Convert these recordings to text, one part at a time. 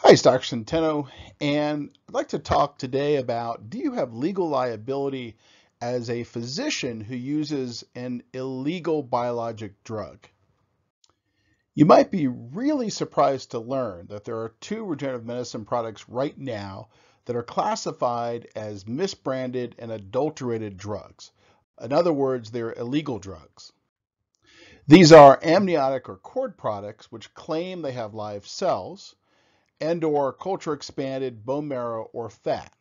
Hi, it's Dr. Centeno, and I'd like to talk today about, do you have legal liability as a physician who uses an illegal biologic drug? You might be really surprised to learn that there are two regenerative medicine products right now that are classified as misbranded and adulterated drugs. In other words, they're illegal drugs. These are amniotic or cord products, which claim they have live cells, and/or culture expanded bone marrow or fat.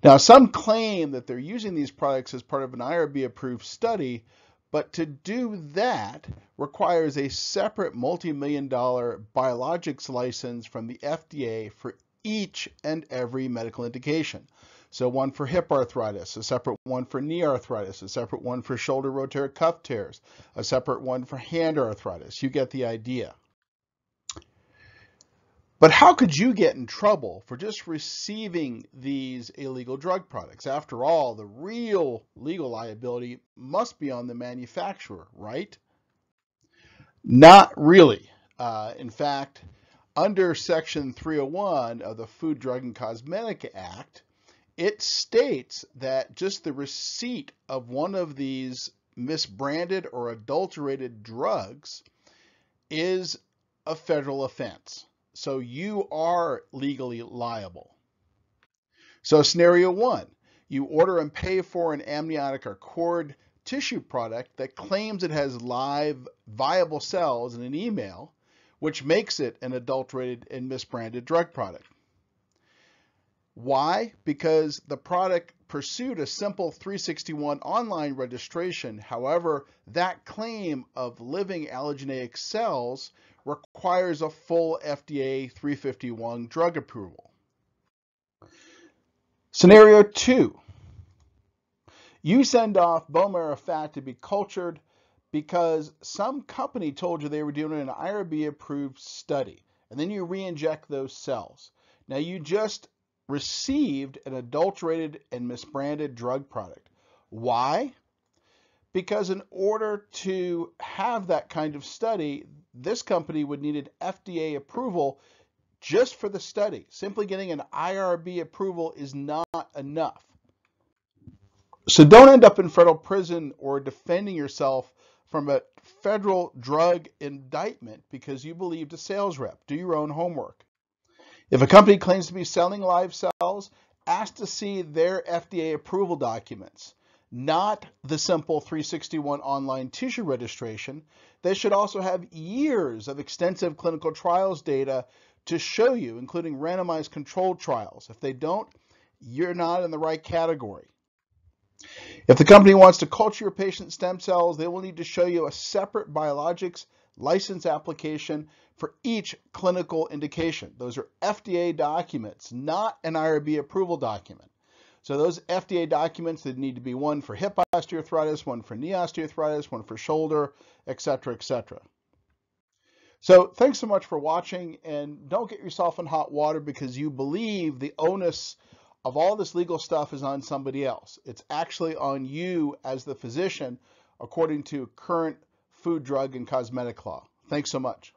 Now, some claim that they're using these products as part of an IRB approved study, but to do that requires a separate multi-million-dollar biologics license from the FDA for each and every medical indication. So one for hip arthritis, a separate one for knee arthritis, a separate one for shoulder rotator cuff tears, a separate one for hand arthritis. You get the idea. But how could you get in trouble for just receiving these illegal drug products? After all, the real legal liability must be on the manufacturer, right? Not really. In fact, under Section 301 of the Food, Drug, and Cosmetic Act, it states that just the receipt of one of these misbranded or adulterated drugs is a federal offense. So you are legally liable. So scenario one, you order and pay for an amniotic or cord tissue product that claims it has live viable cells in an email, which makes it an adulterated and misbranded drug product. Why? Because the product pursued a simple 361 online registration. However, that claim of living allogeneic cells requires a full FDA 351 drug approval. Scenario two, you send off bone marrow fat to be cultured because some company told you they were doing an IRB approved study, and then you re-inject those cells. Now you just received an adulterated and misbranded drug product. Why? Because in order to have that kind of study, this company would need an FDA approval just for the study. Simply getting an IRB approval is not enough. So don't end up in federal prison or defending yourself from a federal drug indictment because you believed a sales rep. Do your own homework. If a company claims to be selling live cells, ask to see their FDA approval documents, not the simple 361 online tissue registration. They should also have years of extensive clinical trials data to show you, including randomized controlled trials. If they don't, you're not in the right category. If the company wants to culture your patient's stem cells, they will need to show you a separate biologics license application for each clinical indication. Those are FDA documents, not an IRB approval document. So those FDA documents, they need to be one for hip osteoarthritis, one for knee osteoarthritis, one for shoulder, etc., etc. So thanks so much for watching, and don't get yourself in hot water because you believe the onus of all this legal stuff is on somebody else. It's actually on you as the physician, according to current food, drug, and cosmetic law. Thanks so much.